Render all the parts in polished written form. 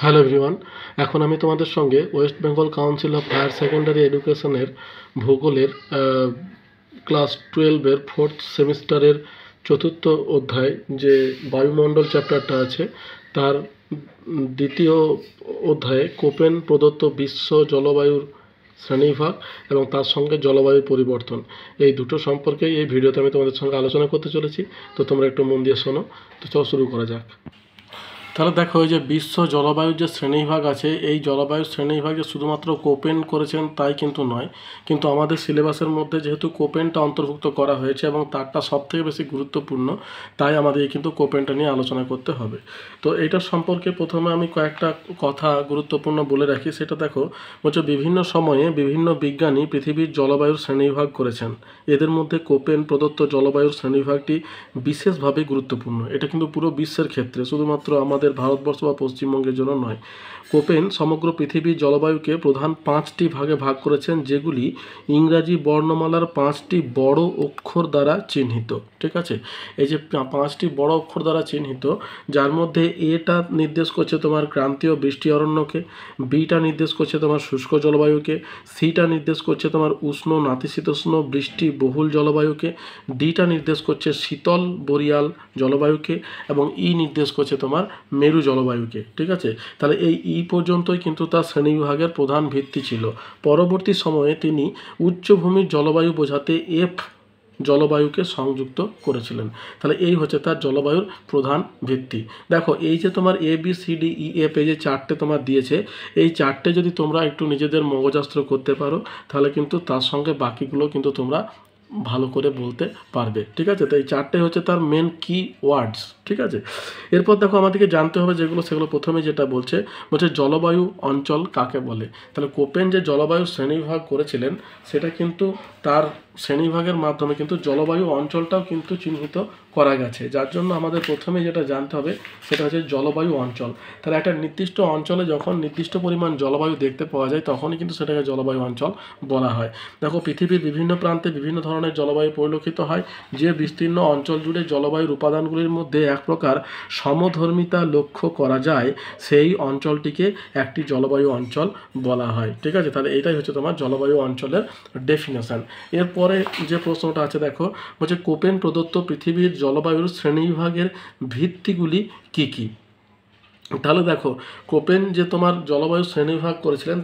Hello everyone, এখন আমি তোমাদের সঙ্গে West Bengal council of higher secondary এডুকেশনের ভূগোলের ক্লাস 12-এর 4th সেমিস্টারের 4th অধ্যায় যে বায়ুমণ্ডল চ্যাপ্টারটা আছে তার দ্বিতীয় অধ্যায়ে কোপেন প্রদত্ত বিশ্ব জলবায়ুর শ্রেণীবিভাগ এবং তার সঙ্গে জলবায়ু পরিবর্তন এই দুটো সম্পর্কে এই ভিডিওতে আমি তোমাদের সঙ্গে আলোচনা করতে চলেছি। তো তোমরা একটু মন দিয়ে শোনো। তো চলো শুরু করা যাক। তাহলে দেখো, এই যে বিশ্ব জলবায়ুর যে শ্রেণীবিভাগ আছে, এই জলবায়ুর শ্রেণীবিভাগ যে শুধুমাত্র কোপেন করেছেন তাই কিন্তু নয়, কিন্তু আমাদের সিলেবাসের মধ্যে যেহেতু কোপেনটা অন্তর্ভুক্ত করা হয়েছে এবং তারটা সবথেকে বেশি গুরুত্বপূর্ণ, তাই আমাদের কিন্তু কোপেনটা নিয়ে আলোচনা করতে হবে। তো এইটার সম্পর্কে প্রথমে আমি কয়েকটা কথা গুরুত্বপূর্ণ বলে রাখি। সেটা দেখো, বলছে বিভিন্ন সময়ে বিভিন্ন বিজ্ঞানী পৃথিবীর জলবায়ুর শ্রেণীবিভাগ করেছেন। এদের মধ্যে কোপেন প্রদত্ত জলবায়ুর শ্রেণীবিভাগটি বিশেষভাবে গুরুত্বপূর্ণ। এটা কিন্তু পুরো বিশ্বের ক্ষেত্রে, শুধুমাত্র আমাদের ভারতবর্ষ বা পশ্চিমবঙ্গের জন্য নয়। কোপেন সমগ্র পৃথিবীর জলবায়ুকে প্রধান 5টি ভাগে ভাগ করেছেন, যেগুলি ইংরাজি বর্ণমালার 5টি বড় অক্ষর দ্বারা চিহ্নিত। ঠিক আছে, এই যে 5টি বড় অক্ষর দ্বারা চিহ্নিত, যার মধ্যে এটা নির্দেশ করছে তোমার ক্রান্তীয় বৃষ্টি অরণ্যকে, বিটা নির্দেশ করছে তোমার শুষ্ক জলবায়ুকে, সিটা নির্দেশ করছে তোমার উষ্ণ নাতিশীতোষ্ণ বৃষ্টি বহুল জলবায়ুকে, ডিটা নির্দেশ করছে শীতল বরিয়াল জলবায়ুকে এবং ই নির্দেশ করছে তোমার মেরু জলবায়ুকে। ঠিক আছে, তাহলে এই ই পর্যন্তই কিন্তু তার শ্রেণীবিভাগের প্রধান ভিত্তি ছিল। পরবর্তী সময়ে তিনি উচ্চভূমির জলবায়ু বোঝাতে এফ জলবায়ুকে সংযুক্ত করেছিলেন। তাহলে এই হচ্ছে তার জলবায়ুর প্রধান ভিত্তি। দেখো, এই যে তোমার ABCDEF এই যে চারটে তোমার দিয়েছে, এই চারটে যদি তোমরা একটু নিজেদের মগজাস্ত্র করতে পারো, তাহলে কিন্তু তার সঙ্গে বাকিগুলো কিন্তু তোমরা ভালো করে বলতে পারবে। ঠিক আছে, তো এই চারটে হচ্ছে তার মেন কি ওয়ার্ডস। ঠিক আছে, এরপর দেখো আমাদেরকে জানতে হবে যেগুলো, সেগুলো প্রথমে যেটা বলছে জলবায়ু অঞ্চল কাকে বলে। তাহলে কোপেন যে জলবায়ু শ্রেণীবিভাগ করেছিলেন, সেটা কিন্তু তার শ্রেণীবিভাগের মাধ্যমে কিন্তু জলবায়ু অঞ্চলটাও কিন্তু চিহ্নিত করা গেছে। যার জন্য আমাদের প্রথমে যেটা জানতে হবে সেটা হচ্ছে জলবায়ু অঞ্চল। তাহলে একটা নির্দিষ্ট অঞ্চলে যখন নির্দিষ্ট পরিমাণ জলবায়ু দেখতে পাওয়া যায়, তখনই কিন্তু সেটাকে জলবায়ু অঞ্চল বলা হয়। দেখো, পৃথিবীর বিভিন্ন প্রান্তে বিভিন্ন ধরনের জলবায়ু পরিলক্ষিত হয়। যে বিস্তীর্ণ অঞ্চল জুড়ে জলবায়ুর উপাদানগুলির মধ্যে এক প্রকার সমধর্মিতা লক্ষ্য করা যায়, সেই অঞ্চলটিকে একটি জলবায়ু অঞ্চল বলা হয়। ঠিক আছে, তাহলে এটাই হচ্ছে তোমার জলবায়ু অঞ্চলের ডেফিনেশন। এরপরে যে প্রশ্নটা আছে দেখো, বলছে কোপেন প্রদত্ত পৃথিবীর জলবায়ুর শ্রেণীবিভাগের ভিত্তিগুলি কী কী। তাহলে দেখো, কোপেন যে তোমার জলবায়ু শ্রেণীবিভাগ করেছিলেন,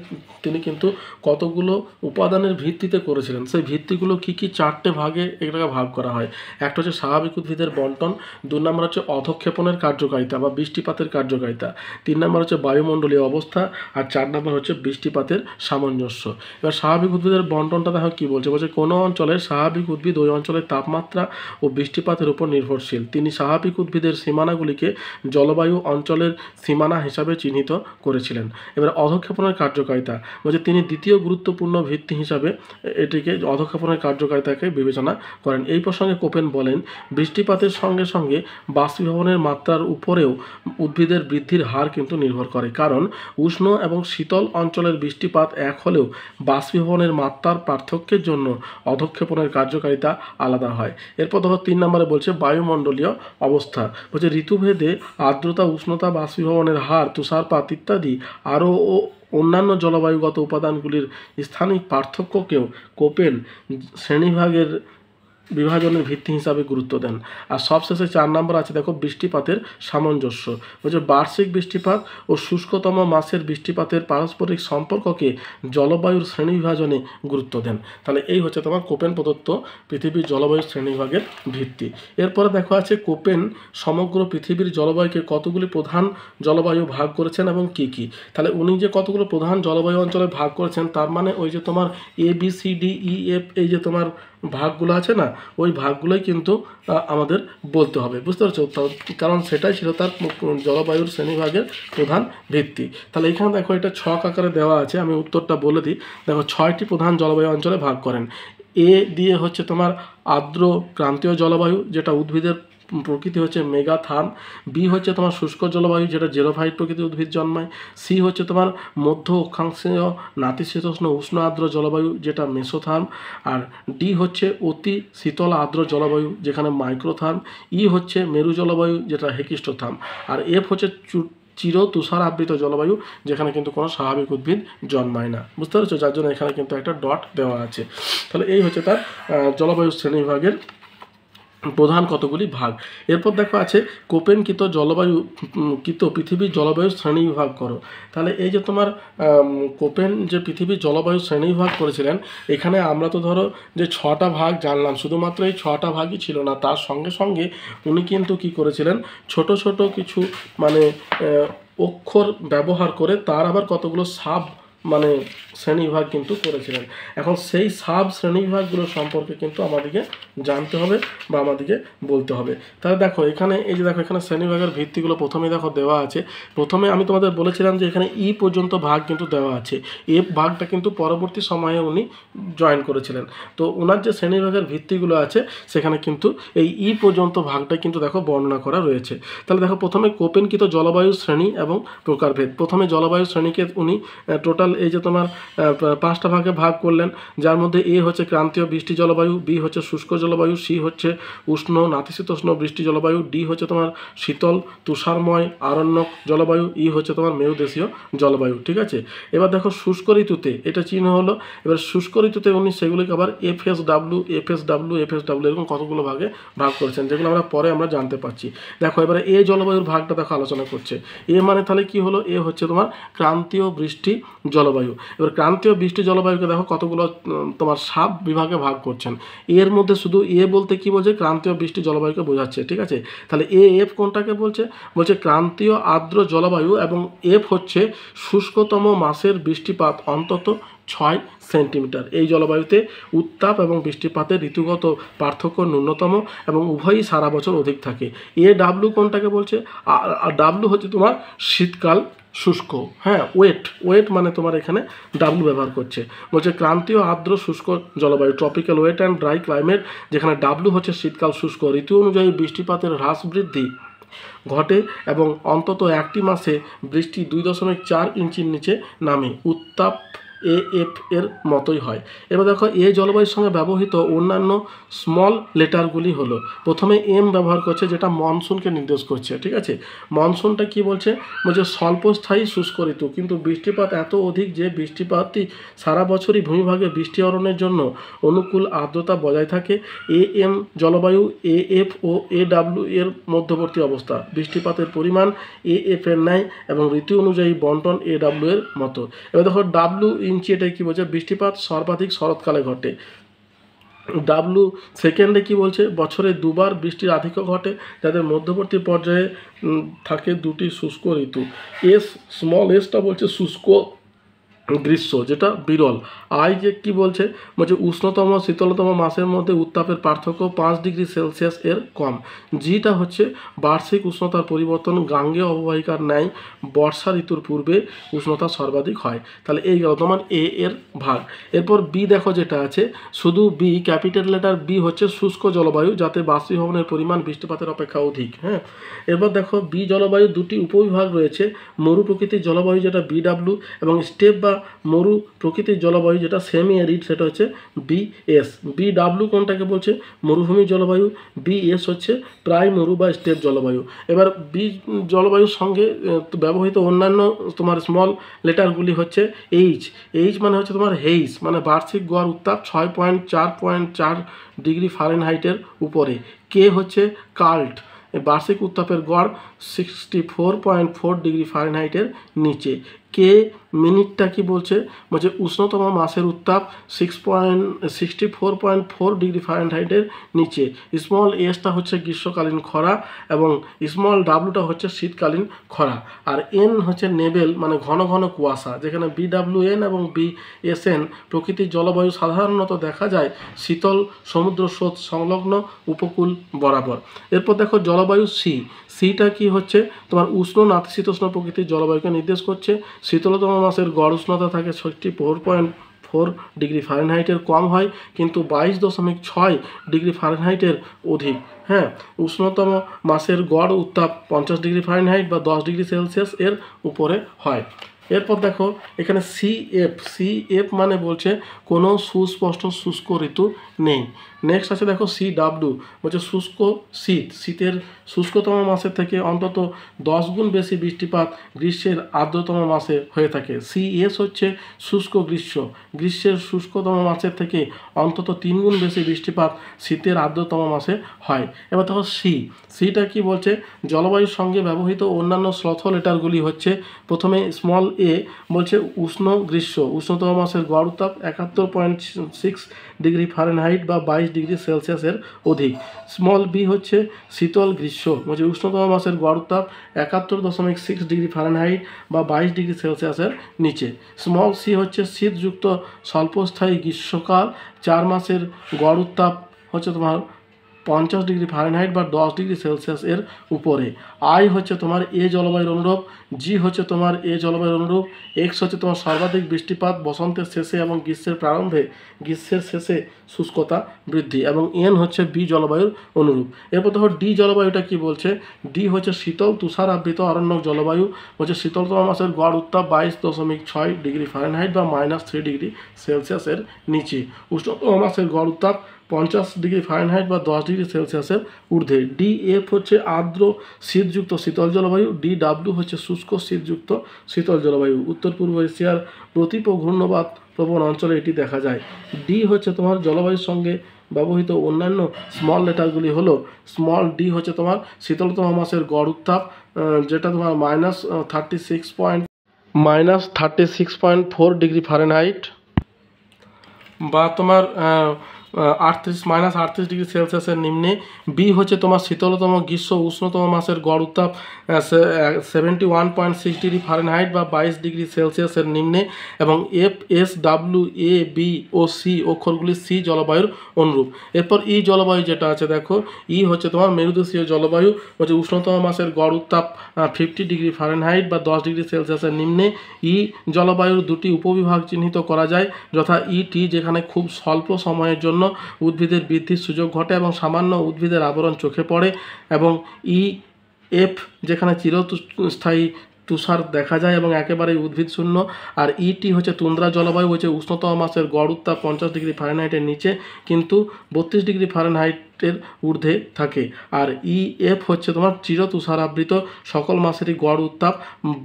তিনি কিন্তু কতগুলো উপাদানের ভিত্তিতে করেছিলেন। সেই ভিত্তিগুলো কী কী, চারটে ভাগে এটাকে ভাগ করা হয়। একটা হচ্ছে স্বাভাবিক উদ্ভিদের বন্টন, 2 নম্বর হচ্ছে অধঃক্ষেপণের কার্যকারিতা বা বৃষ্টিপাতের কার্যকারিতা, 3 নম্বর হচ্ছে বায়ুমণ্ডলীয় অবস্থা, আর 4 নম্বর হচ্ছে বৃষ্টিপাতের সামঞ্জস্য। এবার স্বাভাবিক উদ্ভিদের বন্টনটা দেখো কী বলছে। বলছে কোনো অঞ্চলের স্বাভাবিক উদ্ভিদ ওই অঞ্চলের তাপমাত্রা ও বৃষ্টিপাতের উপর নির্ভরশীল। তিনি স্বাভাবিক উদ্ভিদের সীমানাগুলিকে জলবায়ু অঞ্চলের সীমানা হিসাবে চিহ্নিত করেছিলেন। এবার অধঃক্ষেপণের কার্যকারিতা, বলছে তিনি দ্বিতীয় গুরুত্বপূর্ণ ভিত্তি হিসাবে এটিকে অধঃক্ষেপণের কার্যকারিতাকে বিবেচনা করেন। এই প্রসঙ্গে কোপেন বলেন, বৃষ্টিপাতের সঙ্গে সঙ্গে বাষ্পীভবনের মাত্রার উপরেও উদ্ভিদের বৃদ্ধির হার কিন্তু নির্ভর করে, কারণ উষ্ণ এবং শীতল অঞ্চলের বৃষ্টিপাত এক হলেও বাষ্পীভবনের মাত্রার পার্থক্যের জন্য অধঃক্ষেপণের কার্যকারিতা আলাদা হয়। এরপর ধরো 3 নম্বরে বলছে বায়ুমণ্ডলীয় অবস্থা। বলছে ঋতুভেদে আর্দ্রতা, উষ্ণতা, বাষ্পীভবনের হার, তুষারপাত ইত্যাদি আরও অন্যান্য জলবায়ুগত উপাদানগুলির স্থানিক পার্থক্যকেও কোপেন শ্রেণীবিভাগের বিভাজনের ভিত্তি হিসাবে গুরুত্ব দেন। আর সবশেষে 4 নম্বর আছে দেখো, বৃষ্টিপাতের সামঞ্জস্য। বলছে বার্ষিক বৃষ্টিপাত ও শুষ্কতম মাসের বৃষ্টিপাতের পারস্পরিক সম্পর্ককে জলবায়ুর শ্রেণীবিভাজনে গুরুত্ব দেন। তাহলে এই হচ্ছে তোমার কোপেন প্রদত্ত পৃথিবীর জলবায়ু শ্রেণীবিভাগের ভিত্তি। এরপরে দেখো আছে কোপেন সমগ্র পৃথিবীর জলবায়ুকে কতগুলি প্রধান জলবায়ু ভাগ করেছেন এবং কি কি। তাহলে উনি যে কতগুলো প্রধান জলবায়ু অঞ্চলে ভাগ করেছেন, তার মানে ওই যে তোমার ABCDEF এই যে তোমার ভাগগুলো আছে না, ওই ভাগগুলোই কিন্তু আমাদের বলতে হবে। বুঝতে পারছো, কারণ সেটাই ছিল তার জলবায়ুর শ্রেণীভাগের প্রধান ভিত্তি। তাহলে এখানে দেখো, এটা ছক আকারে দেওয়া আছে, আমি উত্তরটা বলে দিই। দেখো, 6টি প্রধান জলবায়ু অঞ্চলে ভাগ করেন। এ দিয়ে হচ্ছে তোমার আর্দ্র ক্রান্তীয় জলবায়ু, যেটা উদ্ভিদের প্রকৃতি হচ্ছে মেগাথার্ম। বি হচ্ছে তোমার শুষ্ক জলবায়ু, যেটা জেরোফাইট প্রকৃতির উদ্ভিদ জন্মায়। সি হচ্ছে তোমার মধ্য অক্ষাংশীয় নাতিশীতোষ্ণ উষ্ণ আর্দ্র জলবায়ু, যেটা মেসোথার্ম। আর ডি হচ্ছে অতি শীতল আর্দ্র জলবায়ু, যেখানে মাইক্রোথার্ম। ই হচ্ছে মেরু জলবায়ু, যেটা হেকিস্টোথার্ম। আর এফ হচ্ছে চির তুষার আবৃত জলবায়ু, যেখানে কিন্তু কোনো স্বাভাবিক উদ্ভিদ জন্মায় না। বুঝতে পারছো? যার জন্য এখানে কিন্তু একটা ডট দেওয়া আছে। তাহলে এই হচ্ছে তার জলবায়ু শ্রেণীবিভাগের প্রধান কতগুলি ভাগ। এরপর দেখো আছে কোপেনকৃত জলবায়ু পৃথিবীর জলবায়ু শ্রেণীবিভাগ করো। তাহলে এই যে তোমার কোপেন যে পৃথিবীর জলবায়ু শ্রেণীবিভাগ করেছিলেন, এখানে আমরা তো ধরো যে 6টা ভাগ জানলাম, শুধুমাত্র এই 6টা ভাগই ছিল না, তার সঙ্গে সঙ্গে উনি কিন্তু কি করেছিলেন, ছোট ছোট কিছু মানে অক্ষর ব্যবহার করে তার আবার কতগুলো সাব মানে শ্রেণীবিভাগ কিন্তু করেছিলেন। এখন সেই সাব শ্রেণীবিভাগগুলো সম্পর্কে কিন্তু আমাদেরকে জানতে হবে বা আমাদেরকে বলতে হবে। তাহলে দেখো এখানে এই যে দেখো এখানে শ্রেণীবিভাগের ভিত্তিগুলো প্রথমেই দেখো দেওয়া আছে। প্রথমে আমি তোমাদের বলেছিলাম যে এখানে ই পর্যন্ত ভাগ কিন্তু দেওয়া আছে। এফ ভাগটা কিন্তু পরবর্তী সময়ে উনি জয়েন করেছিলেন। তো ওনার যে শ্রেণীবিভাগের ভিত্তিগুলো আছে সেখানে কিন্তু এই ই পর্যন্ত ভাগটা কিন্তু দেখো বর্ণনা করা রয়েছে। তাহলে দেখো প্রথমে কোপেনকৃত জলবায়ু শ্রেণী এবং প্রকারভেদ। প্রথমে জলবায়ু শ্রেণীকে উনি টোটাল এই যে তোমার 5টা ভাগে ভাগ করলেন, যার মধ্যে এ হচ্ছে ক্রান্তীয় বৃষ্টি জলবায়ু, বি হচ্ছে শুষ্ক জলবায়ু, সি হচ্ছে উষ্ণ নাতিশীতোষ্ণ বৃষ্টি জলবায়ু, ডি হচ্ছে তোমার শীতল তুষারময় আরণ্যক জলবায়ু, ই হচ্ছে তোমার মেরুদেশীয় জলবায়ু। ঠিক আছে? এবার দেখো শুষ্ক ঋতুতে এটা চিহ্ন হলো। এবার শুষ্ক ঋতুতে উনি সেগুলিকে আবার এফএসডাব্লিউ এরকম কতগুলো ভাগে ভাগ করেছেন, যেগুলো আমরা জানতে পারছি। দেখো এবারে এ জলবায়ুর ভাগটা দেখো আলোচনা করছে। এ মানে তাহলে কি হলো, এ হচ্ছে তোমার ক্রান্তীয় বৃষ্টি জলবায়ু। এবার ক্রান্তীয় বৃষ্টি জলবায়ুকে দেখো কতগুলো তোমার সাব বিভাগে ভাগ করছেন। এর মধ্যে শুধু এ বলতে কি বলছে, ক্রান্তীয় বৃষ্টি জলবায়ুকে বোঝাচ্ছে। ঠিক আছে? তাহলে এফ কোনটাকে বলছে, ক্রান্তীয় আর্দ্র জলবায়ু, এবং এফ হচ্ছে শুষ্কতম মাসের বৃষ্টিপাত অন্তত 6 সেন্টিমিটার। এই জলবায়ুতে উত্তাপ এবং বৃষ্টিপাতের ঋতুগত পার্থক্য ন্যূনতম এবং উভয়ই সারা বছর অধিক থাকে। এ ডাব্লু কোনটাকে বলছে, ডাব্লু হচ্ছে তোমার শীতকাল শুষ্ক। হ্যাঁ, ওয়েট মানে তোমার এখানে ডাব্লু ব্যবহার করছে। ক্রান্তীয় আর্দ্র শুষ্ক জলবায়ু, tropical wet and dry climate, যেখানে ডাব্লু হচ্ছে শীতকাল শুষ্ক। ঋতু অনুযায়ী বৃষ্টিপাতের হ্রাস বৃদ্ধি ঘটে এবং অন্তত একটি মাসে বৃষ্টি 2.4 ইঞ্চির নিচে নামে। উত্তাপ এফ এর মতোই হয়। এবার দেখো এ জলবায়ুর সঙ্গে ব্যবহৃত অন্যান্য স্মল লেটারগুলি হলো, প্রথমে এম ব্যবহার করছে, যেটা মনসুনকে নির্দেশ করছে। ঠিক আছে? মনসুনটা কি বলছে, স্বল্পস্থায়ী শুষ্ক ঋতু, কিন্তু বৃষ্টিপাত এত অধিক যে বৃষ্টিপাতই সারা বছরই ভূমিভাগে বৃষ্টি অরণ্যের জন্য অনুকূল আর্দ্রতা বজায় থাকে। এ এম জলবায়ু A F O A W এর মধ্যবর্তী অবস্থা, বৃষ্টিপাতের পরিমাণ এ এফ এর ন্যায় এবং ঋতু অনুযায়ী বন্টন এ ডাব্লিউ এর মতো। এবার দেখো ডাব্লিউ ইঞ্চি, এটাই কি বলছে, বৃষ্টিপাত সর্বাধিক শরৎকালে ঘটে। ডাব্লু সেকেন্ডে কি বলছে, বছরে 2বার বৃষ্টির আধিক্য ঘটে, যাদের মধ্যবর্তী পর্যায়ে থাকে 2টি শুষ্ক ঋতু। স্মল এসটা বলছে শুষ্ক গ্রীষ্ম, যেটা বিরল। আই যে কি বলছে, উষ্ণতম শীতলতম মাসের মধ্যে উত্তাপের পার্থক্য 5 ডিগ্রি সেলসিয়াস এর কম। জিটা হচ্ছে বার্ষিক উষ্ণতার পরিবর্তন, গাঙ্গেয় অববাহিকার ন্যায় বর্ষা ঋতুর পূর্বে উষ্ণতা সর্বাধিক হয়। তাহলে এই গেল তোমার এ এর ভাগ। এরপর বি দেখো যেটা আছে, শুধু বি, ক্যাপিটাল লেটার বি হচ্ছে শুষ্ক জলবায়ু, যাতে বাষ্পীভবনের পরিমাণ বৃষ্টিপাতের অপেক্ষা অধিক। হ্যাঁ, এরপর দেখো বি জলবায়ু 2টি উপবিভাগ রয়েছে, মরু প্রকৃতির জলবায়ু যেটা বিডাব্লিউ, এবং স্টেপ বা মরু প্রকৃতির জলবায়ু যেটা সেমি অ্যারিড, সেটা হচ্ছে বিএস। বিডাব্লিউ কোনটাকে বলছে, মরুভূমি জলবায়ু, বিএস হচ্ছে প্রায় মরু বা স্টেপ জলবায়ু। এবার বি জলবায়ুর সঙ্গে ব্যবহৃত অন্যান্য তোমার স্মল লেটারগুলি হচ্ছে এইচ মানে হচ্ছে তোমার হেইস, মানে বার্ষিক গড় উত্তাপ 6.4 ডিগ্রি ফারেনহাইটের উপরে। কে হচ্ছে কাল্ট, বার্ষিক উত্তাপের গড় 64.4 ডিগ্রি ফারেনহাইটের নিচে। কে মিনিটটা কি বলছে, উষ্ণতম মাসের উত্তাপ 64.4 ডিগ্রি ফারেনহাইটের নিচে। স্মল এসটা হচ্ছে গ্রীষ্মকালীন খরা এবং স্মল ডাব্লুটা হচ্ছে শীতকালীন খরা। আর এন হচ্ছে নেবেল, মানে ঘন ঘন কুয়াশা, যেখানে বিডাব্লিউএন এবং বিএসএন প্রকৃতির জলবায়ু সাধারণত দেখা যায় শীতল সমুদ্র স্রোত সংলগ্ন উপকূল বরাবর। এরপর দেখো জলবায়ু সিটা কি হচ্ছে, তোমার উষ্ণ নাতিশীতোষ্ণ প্রকৃতির জলবায়ুকে নির্দেশ করছে। শীতলতম মাসের গড় উষ্ণতা থাকে 64.4 ডিগ্রি ফারেনহাইটের কম হয়, কিন্তু 22.6 ডিগ্রি ফারেনহাইটের অধিক। হ্যাঁ, উষ্ণতম মাসের গড় উত্তাপ 50 ডিগ্রি ফারেনহাইট বা 10 ডিগ্রি সেলসিয়াস এর উপরে হয়। এরপর দেখো এখানে সি এফ মানে বলছে কোনো সুস্পষ্ট শুষ্ক ঋতু নেই। নেক্সট আছে দেখো CW বলছে শুষ্ক শীতের শুষ্কতম মাসের থেকে অন্তত 10 গুণ বেশি বৃষ্টিপাত গ্রীষ্মের আর্দ্রতম মাসে হয়ে থাকে। CS হচ্ছে শুষ্ক গ্রীষ্মের শুষ্কতম মাসের থেকে অন্তত 3 গুণ বেশি বৃষ্টিপাত শীতের আর্দ্রতম মাসে হয়। এবার দেখো সিটা কি বলছে, জলবায়ুর সঙ্গে ব্যবহৃত অন্যান্য স্লথ লেটারগুলি হচ্ছে, প্রথমে স্মল এ বলছে উষ্ণ গ্রীষ্ম, উষ্ণতম মাসের গড় উত্তাপ 71.6 ডিগ্রি ফারেনহাইট বা 22 ডিগ্রি সেলসিয়াসের অধিক। স্মল বি হচ্ছে শীতল গ্রীষ্ম, বলছে উষ্ণতম মাসের গড় উত্তাপ 71.6 ডিগ্রি ফারেনহাইট বা 22 ডিগ্রি সেলসিয়াসের নিচে। স্মল সি হচ্ছে শীতযুক্ত স্বল্পস্থায়ী গ্রীষ্মকাল, 4 মাসের গড় উত্তাপ হচ্ছে তোমার 50 ডিগ্রি ফারেনহাইট বা 10 ডিগ্রি সেলসিয়াস এর উপরে। আই হচ্ছে তোমার এ জলবায়ুর অনুরূপ, জি হচ্ছে তোমার এ জলবায়ুর অনুরূপ, এক্স হচ্ছে তোমার সর্বাধিক বৃষ্টিপাত বসন্তের শেষে এবং গ্রীষ্মের প্রারম্ভে, গ্রীষ্মের শেষে শুষ্কতা বৃদ্ধি, এবং এন হচ্ছে বি জলবায়ুর অনুরূপ। এরপর দেখো ডি জলবায়ুটা কি বলছে, ডি হচ্ছে শীতল তুষার আবৃত অরণ্যক জলবায়ু, বলছে শীতলতম মাসের গড় উত্তাপ 22.6 ডিগ্রি ফারেনহাইট বা -3 ডিগ্রি সেলসিয়াসের নিচে। উষ্ণতম মাসের গড় উত্তাপ 50 ডিগ্রি ফারেনহাইট বা 10 ডিগ্রি সেলসিয়াসের ঊর্ধ্বে। DF হচ্ছে আর্দ্র শীতযুক্ত শীতল জলবায়ু, DW হচ্ছে শুষ্ক শীতযুক্ত শীতল জলবায়ু। উত্তর পূর্ব এশিয়ার প্রতীপ ও ঘূর্ণবাত প্রবণ অঞ্চলে এটি দেখা যায়। ডি হচ্ছে তোমার জলবায়ুর সঙ্গে ব্যবহৃত অন্যান্য স্মল লেটারগুলি হলো, স্মল ডি হচ্ছে তোমার শীতলতম মাসের গড় উত্তাপ যেটা তোমার -36.4 ডিগ্রি ফারেনহাইট বা তোমার -38 ডিগ্রি সেলসিয়াসের নিম্নে। বি হচ্ছে তোমার শীতলতম গ্রীষ্ম উষ্ণতম মাসের গড় উত্তাপ 71.6 ডিগ্রি ফারেনহাইট বা 22 ডিগ্রি সেলসিয়াসের নিম্নে, এবং FSW, A, B ও সি অক্ষরগুলি সি জলবায়ুর অনুরূপ। এরপর ই জলবায়ু যেটা আছে দেখো, ই হচ্ছে তোমার মেরুদেশীয় জলবায়ু, হচ্ছে উষ্ণতম মাসের গড় উত্তাপ 50 ডিগ্রি ফারেনহাইট বা 10 ডিগ্রি সেলসিয়াসের নিম্নে। ই জলবায়ুর দুটি উপবিভাগ চিহ্নিত করা যায়, যথা ইটি যেখানে খুব স্বল্প সময়ের জন্য উদ্ভিদের বৃদ্ধির সুযোগ ঘটে এবং সামান্য উদ্ভিদের আবরণ চোখে পড়ে, এবং EF যেখানে চিরস্থায়ী তুষার দেখা যায় এবং একেবারেই উদ্ভিদ শূন্য। আর ইটি হচ্ছে তুন্দ্রা জলবায়ু, হচ্ছে উষ্ণতম মাসের গড় উত্তাপ 50 ডিগ্রি ফারেনহাইটের নিচে কিন্তু 32 ডিগ্রি ফারেনহাইটের ঊর্ধ্বে থাকে। আর EF হচ্ছে তোমার চির তুষারাবৃত সকল মাসেরই গড় উত্তাপ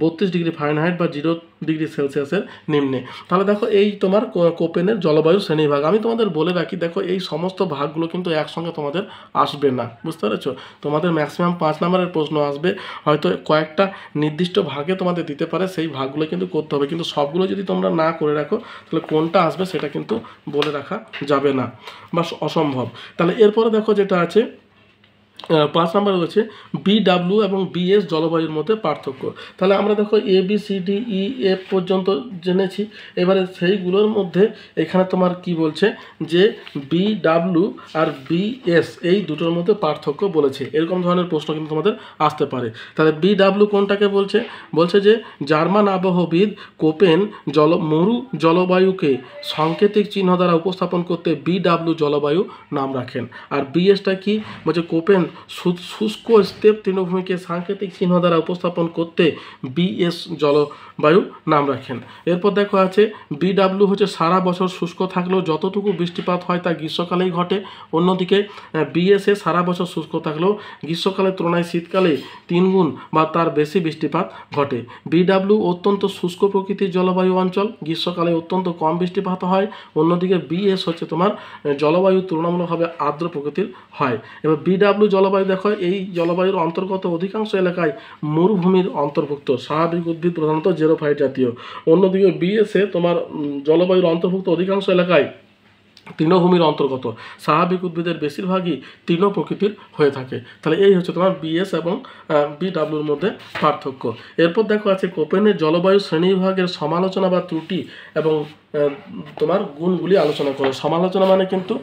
32 ডিগ্রি ফারেনহাইট বা 0 ডিগ্রি সেলসিয়াসের নিম্নে। তাহলে দেখো এই তোমার কোপেনের জলবায়ু শ্রেণীভাগ। আমি তোমাদের বলে রাখি, দেখো এই সমস্ত ভাগগুলো কিন্তু একসঙ্গে তোমাদের আসবে না, বুঝতে পেরেছো? তোমাদের ম্যাক্সিমাম 5 নম্বরের প্রশ্ন আসবে, হয়তো কয়েকটা নির্দিষ্ট ভাগে তোমাদের দিতে পারে, সেই ভাগগুলো কিন্তু করতে হবে। কিন্তু সবগুলো যদি তোমরা না করে রাখো তাহলে কোনটা আসবে সেটা কিন্তু বলে রাখা যাবে না বা অসম্ভব। তাহলে এরপরে দেখো যেটা আছে 5 নম্বরে রয়েছে BW এবং BS জলবায়ুর মধ্যে পার্থক্য। তাহলে আমরা দেখো ABCDEF পর্যন্ত জেনেছি, এবারে সেইগুলোর মধ্যে এখানে তোমার কি বলছে যে BW আর BS এই দুটোর মধ্যে পার্থক্য বলেছে। এরকম ধরনের প্রশ্ন কিন্তু তোমাদের আসতে পারে। তাহলে BW কোনটাকে বলছে, বলছে যে জার্মান আবহবিদ কোপেন মরু জলবায়ুকে সাংকেতিক চিহ্ন দ্বারা উপস্থাপন করতে BW জলবায়ু নাম রাখেন। আর BSটা কি বলছে, কোপেন শুষ্ক স্টেপ তৃণভূমিকে সাংকেতিক চিহ্ন দ্বারা উপস্থাপন করতে BS জলবায়ু নাম রাখেন। এরপর দেখো আছে BW হচ্ছে সারা বছর শুষ্ক থাকলেও যতটুকু বৃষ্টিপাত হয় তা গ্রীষ্মকালেই ঘটে। অন্যদিকে BS সারা বছর শুষ্ক থাকলেও গ্রীষ্মকালের তুলনায় শীতকালে 3 গুণ বা তার বেশি বৃষ্টিপাত ঘটে। BW অত্যন্ত শুষ্ক প্রকৃতির জলবায়ু অঞ্চল, গ্রীষ্মকালে অত্যন্ত কম বৃষ্টিপাত হয়। অন্যদিকে BS হচ্ছে তোমার জলবায়ু তুলনামূলকভাবে আর্দ্র প্রকৃতির হয়। এবার BW জলবায়ু দেখো, এই জলবায়ুর অন্তর্গত অধিকাংশ এলাকায় মরুভূমির অন্তর্ভুক্ত, স্বাভাবিক উদ্ভিদ প্রধানত জেরোফাইট জাতীয়। অন্যদিকে BS তোমার জলবায়ুর অন্তর্ভুক্ত অধিকাংশ এলাকায় তৃণভূমির অন্তর্গত, স্বাভাবিক উদ্ভিদের বেশিরভাগই তৃণ প্রকৃতির হয়ে থাকে। তাহলে এই হচ্ছে তোমার BS এবং BWর মধ্যে পার্থক্য। এরপর দেখো আছে কোপেনের জলবায়ু শ্রেণীবিভাগের সমালোচনা বা ত্রুটি এবং তোমার গুণগুলি আলোচনা করো। সমালোচনা মানে কিন্তু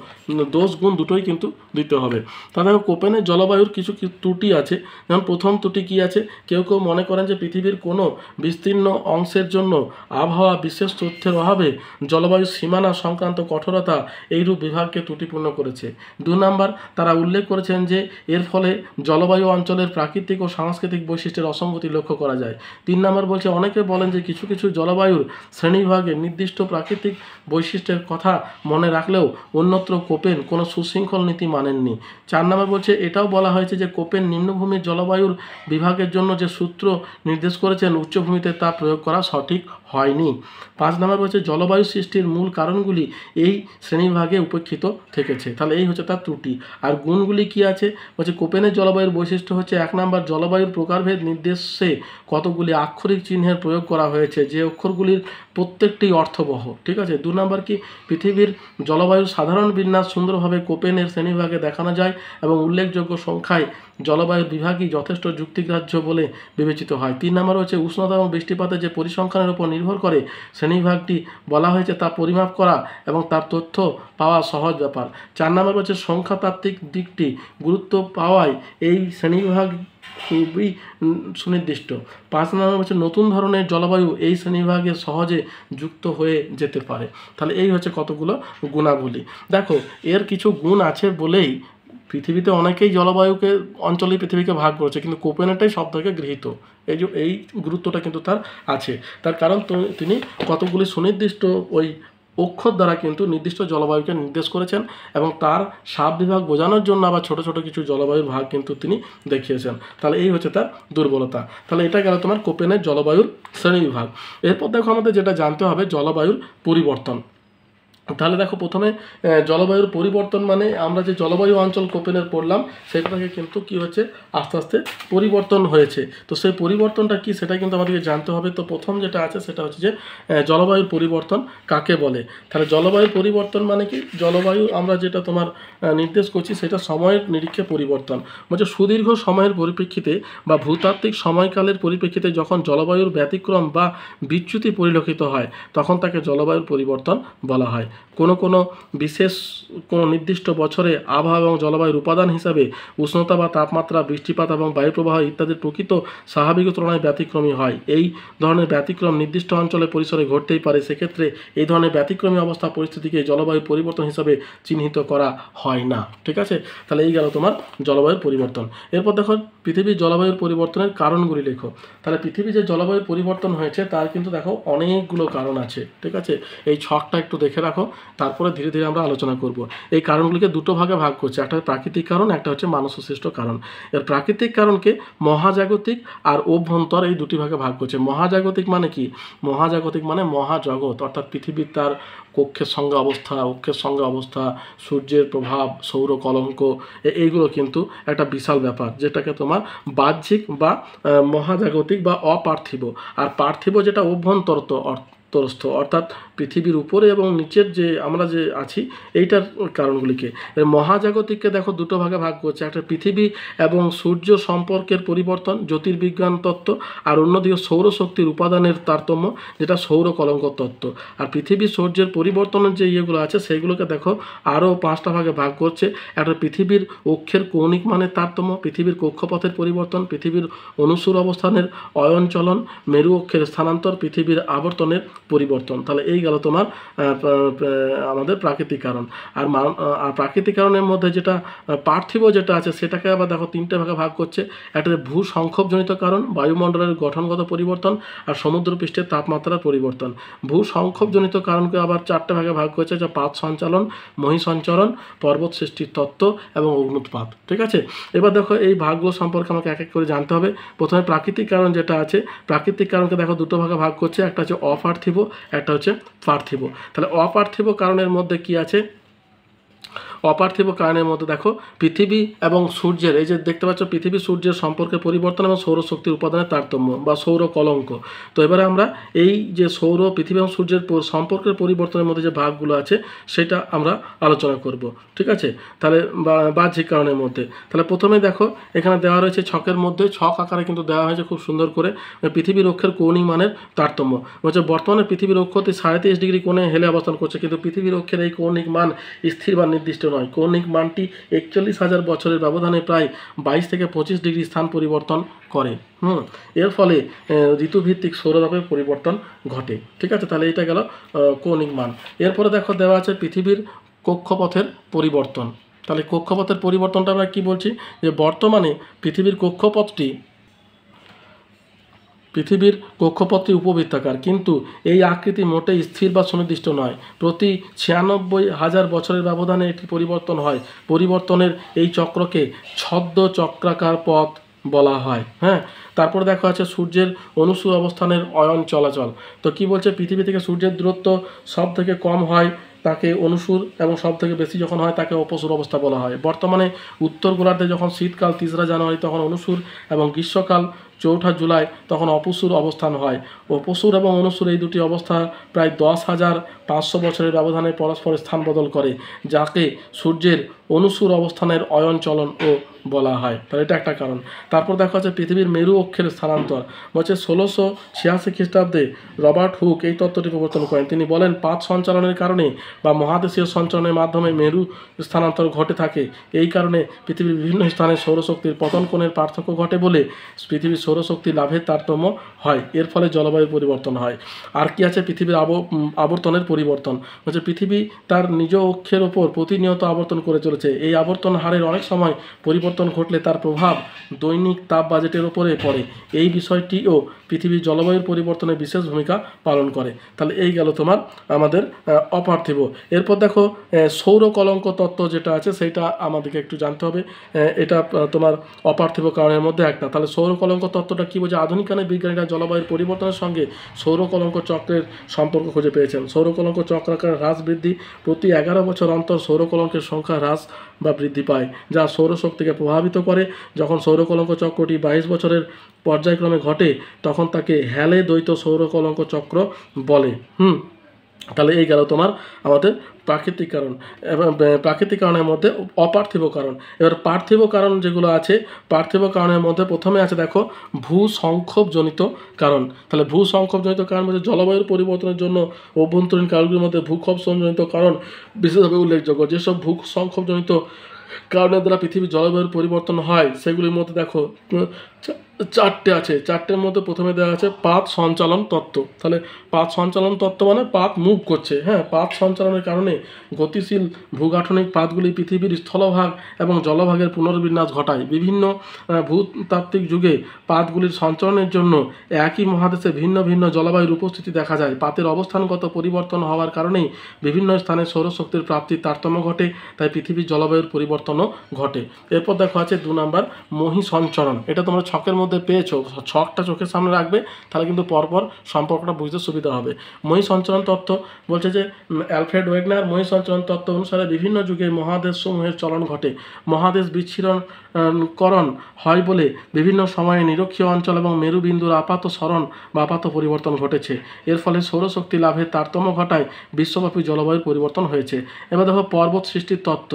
দোষ গুণ দুটোই কিন্তু দিতে হবে। তাহলে কোপেনের জলবায়ুর কিছু ত্রুটি আছে। যেমন প্রথম ত্রুটি কী আছে, কেউ কেউ মনে করেন যে পৃথিবীর কোনো বিস্তীর্ণ অংশের জন্য আবহাওয়া বিশেষ তথ্যের অভাবে জলবায়ু সীমানা সংক্রান্ত কঠোরতা এইরূপ বিভাগকে ত্রুটিপূর্ণ করেছে। 2 নাম্বার, তারা উল্লেখ করেছেন যে এর ফলে জলবায়ু অঞ্চলের প্রাকৃতিক ও সাংস্কৃতিক বৈশিষ্ট্যের অসঙ্গতি লক্ষ্য করা যায়। 3 নাম্বার বলছে, অনেকে বলেন যে কিছু কিছু জলবায়ুর শ্রেণীবিভাগে নির্দিষ্ট প্রাকৃতিক বৈশিষ্ট্যের কথা মনে রাখলেও অন্যত্র কোপেন কোনো সুশৃঙ্খল নীতি মানেননি। 4 নাম্বার বলছে, এটাও বলা হয়েছে যে কোপেন নিম্নভূমির জলবায়ুর বিভাগের জন্য যে সূত্র নির্দেশ করেছেন উচ্চভূমিতে তা প্রয়োগ করা সঠিক হয়নি। 5 নাম্বার বলছে, জলবায়ু সৃষ্টির মূল কারণগুলি এই শ্রেণীবিভাগে উপেক্ষিত থেকেছে। তাহলে এই হচ্ছে তার ত্রুটি। আর গুণগুলি কি আছে বলছে, কোপেনের জলবায়ুর বৈশিষ্ট্য হচ্ছে 1 নাম্বার, জলবায়ুর প্রকারভেদ নির্দেশে কতগুলি আক্ষরিক চিহ্নের প্রয়োগ করা হয়েছে, যে অক্ষরগুলির প্রত্যেকটি অর্থবহ। ঠিক আছে। 2 নাম্বার কি, পৃথিবীর জলবায়ুর সাধারণ বিন্যাস সুন্দরভাবে কোপেনের শ্রেণীবিভাগে দেখানো যায় এবং উল্লেখযোগ্য সংখ্যায় জলবায়ুর বিভাগই যথেষ্ট যুক্তিগ্রাহ্য বলে বিবেচিত হয়। 3 নাম্বার হচ্ছে, উষ্ণতা এবং বৃষ্টিপাতের যে পরিসংখ্যানের উপর নির্ভর করে শ্রেণীবিভাগটি বলা হয়েছে তা পরিমাপ করা এবং তার তথ্য পাওয়া সহজ ব্যাপার। 4 নাম্বার হচ্ছে, সংখ্যাতাত্ত্বিক দিকটি গুরুত্ব পাওয়ায় এই শ্রেণীবিভাগ খুবই সুনির্দিষ্ট। 5 নাম্বার হচ্ছে, নতুন ধরনের জলবায়ু এই শ্রেণীবিভাগে সহজে যুক্ত হয়ে যেতে পারে। তাহলে এই হচ্ছে কতগুলো গুণাবলী। দেখো, এর কিছু গুণ আছে বলেই পৃথিবীতে অনেকেই জলবায়ুকে অঞ্চলে পৃথিবীকে ভাগ করেছে, কিন্তু কোপেনটাই সব থেকে গৃহীত। এই গুরুত্বটা কিন্তু তার আছে। তার কারণ তিনি কতগুলি সুনির্দিষ্ট ওই অক্ষর দ্বারা কিন্তু নির্দিষ্ট জলবায়ুকে নির্দেশ করেছেন এবং তার সাব বিভাগ বোঝানোর জন্য আবার ছোট ছোট কিছু জলবায়ুর ভাগ কিন্তু তিনি দেখিয়েছেন। তাহলে এই হচ্ছে তার দুর্বলতা। তাহলে এটা গেল তোমার কোপেনের জলবায়ুর শ্রেণীবিভাগ। এরপর দেখো আমাদের যেটা জানতে হবে জলবায়ুর পরিবর্তন। তাহলে দেখো, প্রথমে জলবায়ুর পরিবর্তন মানে আমরা যে জলবায়ু অঞ্চল কোপেনের পড়লাম সেটাকে কিন্তু কি হচ্ছে, আস্তে আস্তে পরিবর্তন হয়েছে। তো সেই পরিবর্তনটা কি সেটা কিন্তু আমাদেরকে জানতে হবে। তো প্রথম যেটা আছে সেটা হচ্ছে যে জলবায়ুর পরিবর্তন কাকে বলে। তাহলে জলবায়ুর পরিবর্তন মানে কি, জলবায়ু আমরা যেটা তোমার নির্দেশ করছি সেটা সময়ের নিরীক্ষে পরিবর্তন। বলছে সুদীর্ঘ সময়ের পরিপ্রেক্ষিতে বা ভূতাত্ত্বিক সময়কালের পরিপ্রেক্ষিতে যখন জলবায়ুর ব্যতিক্রম বা বিচ্যুতি পরিলক্ষিত হয় তখন তাকে জলবায়ুর পরিবর্তন বলা হয়। কোনো বিশেষ কোনো নির্দিষ্ট বছরে আবহাওয়া এবং জলবায়ুর উপাদান হিসাবে উষ্ণতা বা তাপমাত্রা, বৃষ্টিপাত এবং বায়ুপ্রবাহ ইত্যাদির প্রকৃত স্বাভাবিক তুলনায় ব্যতিক্রমী হয়। এই ধরনের ব্যতিক্রম নির্দিষ্ট অঞ্চলে পরিসরে ঘটতেই পারে। সেক্ষেত্রে এই ধরনের ব্যতিক্রমী অবস্থা পরিস্থিতিকে জলবায়ু পরিবর্তন হিসাবে চিহ্নিত করা হয় না। ঠিক আছে। তাহলে এই গেল তোমার জলবায়ুর পরিবর্তন। এরপর দেখো, পৃথিবীর জলবায়ুর পরিবর্তনের কারণগুলি লেখো। তাহলে পৃথিবী যে জলবায়ুর পরিবর্তন হয়েছে তার কিন্তু দেখো অনেকগুলো কারণ আছে। ঠিক আছে। এই ছকটা একটু দেখে রাখো, তারপরে ধীরে ধীরে আমরা আলোচনা করব। এই কারণগুলিকে দুটো ভাগে ভাগ করছে, একটা প্রাকৃতিক কারণ, একটা হচ্ছে মানবসৃষ্ট কারণ। এর প্রাকৃতিক কারণকে মহাজাগতিক আর অভ্যন্তর এই দুটি ভাগে ভাগ করছে। মহাজাগতিক মানে কি, মহাজাগতিক মানে মহাজগৎ, অর্থাৎ পৃথিবীর তার কক্ষের সঙ্গে অবস্থা, সূর্যের প্রভাব, সৌর কলঙ্ক, এইগুলো কিন্তু একটা বিশাল ব্যাপার, যেটাকে তোমার বাহ্যিক বা মহাজাগতিক বা অপার্থিব। আর পার্থিব যেটা অভ্যন্তরস্থ, অর্থাৎ পৃথিবীর উপরে এবং নিচের যে আমরা যে আছি এইটার কারণগুলিকে। মহাজাগতিককে দেখো দুটো ভাগে ভাগ করছে, একটা পৃথিবী এবং সূর্য সম্পর্কের পরিবর্তন, জ্যোতির্বিজ্ঞান তত্ত্ব, আর অন্যদিকে সৌরশক্তির উপাদানের তারতম্য, যেটা সৌর কলঙ্ক তত্ত্ব। আর পৃথিবী সূর্যের পরিবর্তনের যে ইয়েগুলো আছে সেইগুলোকে দেখো আরও 5টা ভাগে ভাগ করছে। একটা পৃথিবীর অক্ষের কৌণিক মানের তারতম্য, পৃথিবীর কক্ষপথের পরিবর্তন, পৃথিবীর অনুসূর অবস্থানের অয়ন চলন, মেরু অক্ষের স্থানান্তর, পৃথিবীর আবর্তনের পরিবর্তন। তাহলে এই গেল তোমার আমাদের প্রাকৃতিক কারণ। আর প্রাকৃতিক কারণের মধ্যে যেটা পার্থিব যেটা আছে সেটাকে আবার দেখো 3টে ভাগে ভাগ করছে। একটা ভূসংক্ষোভজনিত কারণ, বায়ুমণ্ডলের গঠনগত পরিবর্তন, আর সমুদ্রপৃষ্ঠের তাপমাত্রার পরিবর্তন। ভূসংক্ষোভজনিত কারণকে আবার 4টে ভাগে ভাগ করছে, যা পাত সঞ্চালন, মহীসঞ্চরণ, পর্বত সৃষ্টির তত্ত্ব এবং অগ্নুৎপাত। ঠিক আছে। এবার দেখো এই ভাগগুলো সম্পর্কে আমাকে এক এক করে জানতে হবে। প্রথমে প্রাকৃতিক কারণ যেটা আছে, প্রাকৃতিক কারণকে দেখো দুটো ভাগে ভাগ করছে, একটা হচ্ছে অপার্থিব, একটা হচ্ছে পার্থিব। তাহলে অপার্থিব কারণের মধ্যে কি আছে, অপার্থিব কারণের মধ্যে দেখো পৃথিবী এবং সূর্যের, এই যে দেখতে পাচ্ছ পৃথিবী সূর্যের সম্পর্কে পরিবর্তন এবং সৌরশক্তির উপাদানের তারতম্য বা সৌর কলঙ্ক। তো এবারে আমরা এই যে সৌর পৃথিবী এবং সূর্যের সম্পর্কের পরিবর্তনের মধ্যে যে ভাগগুলো আছে সেটা আমরা আলোচনা করব, ঠিক আছে। তাহলে বাহ্যিক কারণের মধ্যে তাহলে প্রথমে দেখো এখানে দেওয়া রয়েছে ছকের মধ্যে, ছক আকারে কিন্তু দেওয়া হয়েছে খুব সুন্দর করে পৃথিবীর অক্ষের কৌণিক মানের তারতম্য। বলছে বর্তমানে পৃথিবীর অক্ষটি 33.5 ডিগ্রি কোণে হেলে অবস্থান করছে, কিন্তু পৃথিবীর অক্ষের এই কৌণিক মান স্থির বা নির্দিষ্ট নয়। কৌণিক মানটি 41,000 বছরের ব্যবধানে প্রায় 22 থেকে 25 ডিগ্রি স্থান পরিবর্তন করে। এর ফলে ঋতুভিত্তিক সৌরতাপের পরিবর্তন ঘটে, ঠিক আছে। তাহলে এটা গেল কৌণিক মান। এরপরে দেখো দেওয়া আছে পৃথিবীর কক্ষপথের পরিবর্তন। তাহলে কক্ষপথের পরিবর্তনটা আমরা কি বলছি, যে বর্তমানে পৃথিবীর কক্ষপথটি উপবৃত্তাকার, কিন্তু এই আকৃতি মোটেই স্থির বা সুনির্দিষ্ট নয়। প্রতি 96,000 বছরের ব্যবধানে এটি পরিবর্তন হয়। পরিবর্তনের এই চক্রকে ছদ্ম চক্রাকার পথ বলা হয়। তারপর দেখা আছে সূর্যের অনুসূর অবস্থানের অয়ন চলাচল। তো কি বলছে, পৃথিবী থেকে সূর্যের দূরত্ব সব থেকে কম হয় তাকে অনুসূর, এবং সব থেকে বেশি যখন হয় তাকে অপসূর অবস্থা বলা হয়। বর্তমানে উত্তর গোলার্ধে যখন শীতকাল 3রা জানুয়ারি তখন অনুসূর, এবং গ্রীষ্মকাল 4ঠা জুলাই তখন অপসূর অবস্থান হয়। অপসূর এবং অনুসূর এই দুটি অবস্থা প্রায় 10,500 বছরের ব্যবধানে পরস্পর স্থান বদল করে, যাকে সূর্যের অনুসূর অবস্থানের অয়ন চলন ও বলা হয়। তাহলে এটা একটা কারণ। তারপর দেখা যাচ্ছে পৃথিবীর মেরু অক্ষের স্থানান্তর। বলছে 1686 খ্রিস্টাব্দে রবার্ট হুক এই তত্ত্বটি প্রবর্তন করেন। তিনি বলেন পাত সঞ্চালনের কারণে বা মহাদেশীয় সঞ্চালনের মাধ্যমে মেরু স্থানান্তর ঘটে থাকে। এই কারণে পৃথিবীর বিভিন্ন স্থানে সৌরশক্তির পতন কোণের পার্থক্য ঘটে বলে পৃথিবীর সৌরশক্তি লাভের তারতম্য হয়। এর ফলে জলবায়ুর পরিবর্তন হয়। আর কি আছে, পৃথিবীর আবর্তনের পরিবর্তন। বলছে পৃথিবী তার নিজ অক্ষের ওপর প্রতিনিয়ত আবর্তন করে চলেছে। এই আবর্তন হারের অনেক সময় পরিবর্তন ঘটলে তার প্রভাব দৈনিক তাপ বাজেটের উপরে পড়ে। এই বিষয়টিও পৃথিবীর জলবায়ুর পরিবর্তনে বিশেষ ভূমিকা পালন করে। তাহলে এই গেল তোমার আমাদের অপার্থিব। এরপর দেখো সৌর কলঙ্ক তত্ত্ব যেটা আছে সেটা আমাদেরকে একটু জানতে হবে। এটা তোমার অপার্থিব কারণের মধ্যে একটা। তাহলে সৌর কলঙ্ক তত্ত্বটা কি বোঝে, আধুনিককালে বিজ্ঞানীরা জলবায়ুর পরিবর্তনের সঙ্গে সৌর কলঙ্ক চক্রের সম্পর্ক খুঁজে পেয়েছেন। সৌর কলঙ্ক চক্রাকার হ্রাস বৃদ্ধি, প্রতি 11 বছর অন্তর সৌর কলঙ্কের সংখ্যা হ্রাস বা বৃদ্ধি পায়, যা সৌরশক্তিকে প্রভাবিত করে। যখন সৌর কলঙ্ক চক্রটি 22 বছরের পর্যায়ক্রমে ঘটে তখন তাকে হ্যালে দ্বৈত সৌর কলঙ্ক চক্র বলে। তাহলে এই গেল তোমার আমাদের প্রাকৃতিক কারণ। এবং প্রাকৃতিক কারণের মধ্যে অপার্থিব কারণ। এবার পার্থিব কারণ যেগুলো আছে, পার্থিব কারণের মধ্যে প্রথমে আছে দেখো ভূসংক্ষোভজনিত কারণ। তাহলে ভূসংক্ষোভজনিত কারণ বলছে জলবায়ুর পরিবর্তনের জন্য অভ্যন্তরীণ কারণগুলির মধ্যে ভূক্ষোভজনিত কারণ বিশেষভাবে উল্লেখযোগ্য। যেসব ভূসংক্ষোভজনিত কারণের দ্বারা পৃথিবীর জলবায়ুর পরিবর্তন হয় সেগুলির মধ্যে দেখো 4টে আছে। 4টের মধ্যে প্রথমে দেওয়া আছে পাত সঞ্চালন তত্ত্ব। তাহলে পাত সঞ্চালন তত্ত্ব মানে পাত মুভ করছে। পাত সঞ্চালনের কারণে গতিশীল ভূগাঠনিক পাতগুলি পৃথিবীর স্থলভাগ এবং জলভাগের পুনর্বিন্যাস ঘটায়। বিভিন্ন ভূতাত্ত্বিক যুগে পাতগুলির সঞ্চালনের জন্য একই মহাদেশে ভিন্ন ভিন্ন জলবায়ুর উপস্থিতি দেখা যায়। পাতের অবস্থানগত পরিবর্তন হওয়ার কারণেই বিভিন্ন স্থানে সৌরশক্তির প্রাপ্তির তারতম্য ঘটে, তাই পৃথিবীর জলবায়ুর পরিবর্তনও ঘটে। এরপর দেখো আছে 2 নাম্বার মহী সঞ্চরণ। এটা তোমরা ছকের মধ্যে পেয়েছো, ছকটা চোখের সামনে রাখবে তাহলে কিন্তু পরপর সম্পর্কটা বুঝতে সুবিধা হবে। মহী সঞ্চরণ তত্ত্ব বলছে যে অ্যালফ্রেড ওয়েগনার মহী সঞ্চরণ তত্ত্ব অনুসারে বিভিন্ন যুগে মহাদেশসমূহের চলন ঘটে। মহাদেশ বিচ্ছিন্নকরণ হয় বলে বিভিন্ন সময়ে নিরক্ষীয় অঞ্চল এবং মেরুবিন্দুর আপাত সরণ বা আপাত পরিবর্তন ঘটেছে। এর ফলে সৌরশক্তি লাভের তারতম্য ঘটায় বিশ্বব্যাপী জলবায়ুর পরিবর্তন হয়েছে। এবার দেখো পর্বত সৃষ্টির তত্ত্ব।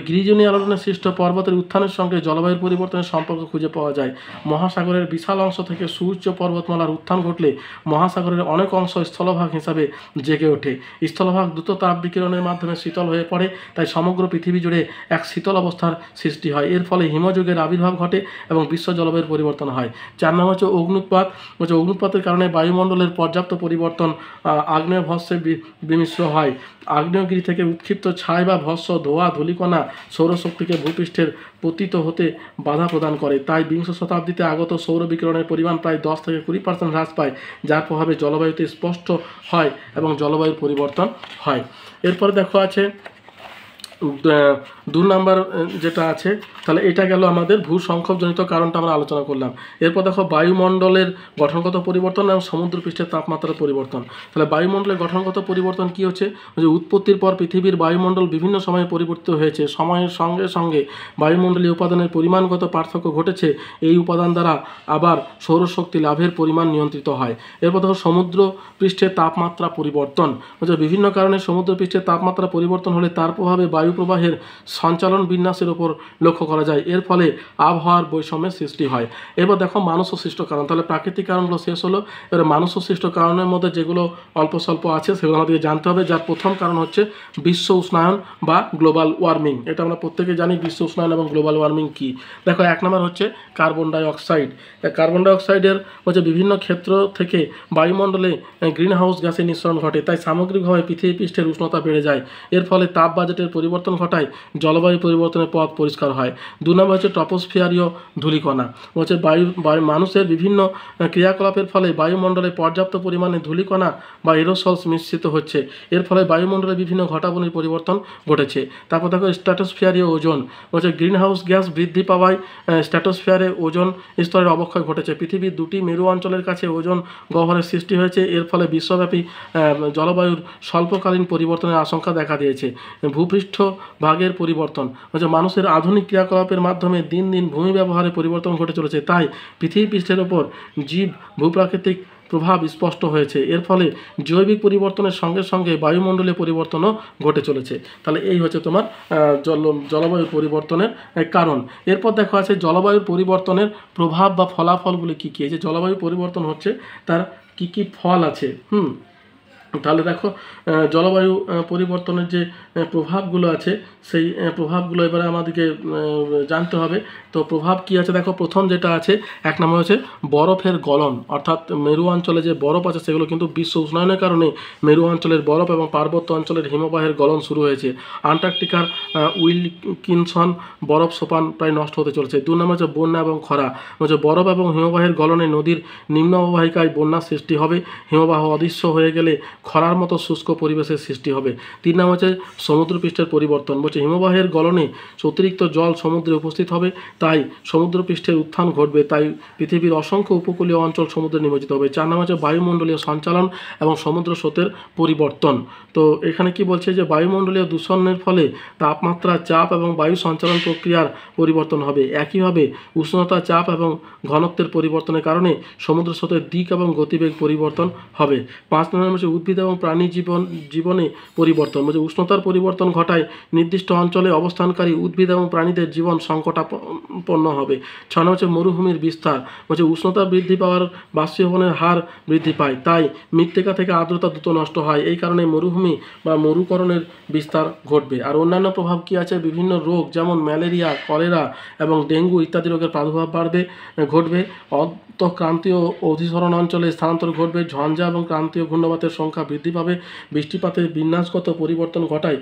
গ্রিজনীয় আলোড়নে সৃষ্ট পর্বতের উত্থানের সঙ্গে জলবায়ুর পরিবর্তনের সম্পর্ক খুঁজে পাওয়া যায়। মহাসাগরের বিশাল অংশ থেকে সুউচ্চ পর্বতমালার উত্থান ঘটলে মহাসাগরের অনেক অংশ স্থলভাগ হিসাবে জেগে ওঠে। স্থলভাগ দ্রুত তাপ বিকিরণের মাধ্যমে শীতল হয়ে পড়ে, তাই সমগ্র পৃথিবী জুড়ে এক শীতল অবস্থার সৃষ্টি হয়। এর ফলে হিমযুগের আবির্ভাব ঘটে এবং বিশ্ব জলবায়ুর পরিবর্তন হয়। 4 নম্বর হচ্ছে অগ্নুৎপাত। অগ্নুৎপাতের কারণে বায়ুমণ্ডলের পর্যাপ্ত পরিবর্তন, আগ্নেয় ভস্মে বিমিশ্র হয়। আগ্নেয়গিরি থেকে উৎক্ষিপ্ত ছাই বা ভস্ম, ধোঁয়া, ধূলিকণা সৌরশক্তিকে ভূপৃষ্ঠের পতিত হতে বাধা প্রদান করে। তাই 20 শতাব্দীতে আগত সৌর বিকিরণের পরিমাণ প্রায় 10 থেকে 20% হ্রাস পায়, যার প্রভাবে জলবায়ুতে স্পষ্ট হয় এবং জলবায়ুর পরিবর্তন হয়। এরপরে দেখো আছে দু নাম্বার যেটা আছে, তাহলে এটা গেল আমাদের ভূসংক্ষোভজনিত কারণটা আমরা আলোচনা করলাম। এরপর দেখো বায়ুমণ্ডলের গঠনগত পরিবর্তন এবং সমুদ্রপৃষ্ঠের তাপমাত্রার পরিবর্তন। তাহলে বায়ুমণ্ডলের গঠনগত পরিবর্তন কী হচ্ছে, যে উৎপত্তির পর পৃথিবীর বায়ুমণ্ডল বিভিন্ন সময়ে পরিবর্তিত হয়েছে। সময়ের সঙ্গে সঙ্গে বায়ুমণ্ডলীয় উপাদানের পরিমাণগত পার্থক্য ঘটেছে। এই উপাদান দ্বারা আবার সৌরশক্তি লাভের পরিমাণ নিয়ন্ত্রিত হয়। এরপর দেখো সমুদ্র পৃষ্ঠের তাপমাত্রা পরিবর্তন। বিভিন্ন কারণে সমুদ্রপৃষ্ঠের তাপমাত্রা পরিবর্তন হলে তার প্রভাবে বায়ু প্রবাহের সঞ্চালন বিন্যাসের উপর লক্ষ্য করা যায়। এর ফলে আবহাওয়ার বৈষম্যের সৃষ্টি হয়। এবার দেখো মানুষ সৃষ্ট কারণ। তাহলে প্রাকৃতিক কারণগুলো শেষ হলো। এবার মানুষ সৃষ্ট কারণের মধ্যে যেগুলো অল্প স্বল্প আছে সেগুলো আমাদেরকে জানতে হবে। যার প্রথম কারণ হচ্ছে বিশ্ব উষ্ণায়ন বা গ্লোবাল ওয়ার্মিং। এটা আমরা প্রত্যেকে জানি বিশ্ব উষ্ণায়ন এবং গ্লোবাল ওয়ার্মিং কী। দেখো 1 নম্বর হচ্ছে carbon die oxide. Carbon die অক্সাইডের হচ্ছে বিভিন্ন ক্ষেত্র থেকে বায়ুমণ্ডলে গ্রিন হাউস গ্যাসের নিঃসরণ ঘটে, তাই সামগ্রিকভাবে পৃথিবী পৃষ্ঠের উষ্ণতা বেড়ে যায়। এর ফলে তাপ বাজেটের পরিবর্তন ঘটায়, জলবায়ু পরিবর্তনের পথ পরিষ্কার হয়। 2 নম্বর হচ্ছে ট্রপোস্ফিয়ারীয় ধূলিকণা। হচ্ছে মানুষের বিভিন্ন ক্রিয়াকলাপের ফলে বায়ুমণ্ডলে পর্যাপ্ত পরিমাণে ধূলিকণা বা এরোসলস মিশ্রিত হচ্ছে। এর ফলে বায়ুমণ্ডলে বিভিন্ন ঘটাবনির পরিবর্তন ঘটেছে। তারপর দেখো স্ট্র্যাটোস্ফিয়ারীয় ওজোন। হচ্ছে গ্রিন হাউস গ্যাস বৃদ্ধি পাওয়ায় স্ট্র্যাটোস্ফিয়ারে ওজোন স্তরের অবক্ষয় ঘটেছে। পৃথিবীর 2টি মেরু অঞ্চলের কাছে ওজোন গহ্বরের সৃষ্টি হয়েছে। এর ফলে বিশ্বব্যাপী জলবায়ুর স্বল্পকালীন পরিবর্তনের আশঙ্কা দেখা দিয়েছে। ভূপৃষ্ঠ ভাগের পরিবর্তন। হচ্ছে মানুষের আধুনিক ক্রিয়াকলাপের মাধ্যমে দিন দিন ভূমি ব্যবহারে পরিবর্তন ঘটে চলেছে, তাই পৃথিবী পৃষ্ঠের ওপর জীব ভূপ্রাকৃতিক প্রভাব স্পষ্ট হয়েছে। এর ফলে জৈবিক পরিবর্তনের সঙ্গে সঙ্গে বায়ুমণ্ডলীয় পরিবর্তনও ঘটে চলেছে। তাহলে এই হচ্ছে তোমার জলবায়ু পরিবর্তনের কারণ। এরপর দেখো আছে জলবায়ুর পরিবর্তনের প্রভাব বা ফলাফলগুলি কী কী। এই যে জলবায়ু পরিবর্তন হচ্ছে তার কী কী ফল আছে। তাহলে দেখো জলবায়ু পরিবর্তনের যে প্রভাবগুলো আছে সেই প্রভাবগুলো এবারে আমাদেরকে জানতে হবে। তো প্রভাব কী আছে দেখো, প্রথম যেটা আছে 1 নম্বর হচ্ছে বরফের গলন। অর্থাৎ মেরু অঞ্চলে যে বরফ আছে সেগুলো কিন্তু বিশ্ব উষ্ণায়নের কারণে মেরু অঞ্চলের বরফ এবং পার্বত্য অঞ্চলের হিমবাহের গলন শুরু হয়েছে। আন্টার্কটিকার উইলকিনসন বরফ সোপান প্রায় নষ্ট হতে চলেছে। 2 নম্বর হচ্ছে বন্যা এবং খরা। হচ্ছে বরফ এবং হিমবাহের গলনে নদীর নিম্ন অববাহিকায় বন্যার সৃষ্টি হবে। হিমবাহ অদৃশ্য হয়ে গেলে খরার মতো শুষ্ক পরিবেশের সৃষ্টি হবে। 3 নম্বর হচ্ছে সমুদ্রপৃষ্ঠের পরিবর্তন। বলছে হিমবাহের গলনে অতিরিক্ত জল সমুদ্রে উপস্থিত হবে, তাই সমুদ্রপৃষ্ঠের উত্থান ঘটবে। তাই পৃথিবীর অসংখ্য উপকূলীয় অঞ্চল সমুদ্রে নিমজ্জিত হবে। 4 নম্বর হচ্ছে বায়ুমণ্ডলীয় সঞ্চালন এবং সমুদ্র স্রোতের পরিবর্তন। তো এখানে কি বলছে যে বায়ুমণ্ডলীয় দূষণের ফলে তাপমাত্রা, চাপ এবং বায়ু সঞ্চালন প্রক্রিয়ার পরিবর্তন হবে। একইভাবে উষ্ণতা, চাপ এবং ঘনত্বের পরিবর্তনের কারণে সমুদ্র স্রোতের দিক এবং গতিবেগ পরিবর্তন হবে। 5 নম্বর হচ্ছে উদ্ভিদ এবং প্রাণী জীবনে পরিবর্তন। বলছে উষ্ণতার পরিবর্তন ঘটায় নির্দিষ্ট অঞ্চলে অবস্থানকারী উদ্ভিদ এবং প্রাণীদের জীবন সংকটাপন্ন হবে। 6 নম্বর হচ্ছে মরুভূমির বিস্তার। বলছে উষ্ণতা বৃদ্ধি পাওয়ার বাষ্পীভবনের হার বৃদ্ধি পায়, তাই মৃত্তিকা থেকে আর্দ্রতা দ্রুত নষ্ট হয়। এই কারণে মরুভূমি বা মরুকরণের বিস্তার ঘটবে। আর অন্যান্য প্রভাব কি আছে, বিভিন্ন রোগ যেমন ম্যালেরিয়া, কলেরা এবং ডেঙ্গু ইত্যাদি রোগের প্রাদুর্ভাব ঘটবে। অন্তঃক্রান্তীয় অধিসরণ অঞ্চলে স্থানান্তর ঘটবে। ঝঞ্ঝা এবং ক্রান্তীয় ঘূর্ণবাতের সংখ্যা বৃদ্ধি পাবে। বৃষ্টিপাতের বিন্যাসগত পরিবর্তন ঘটায়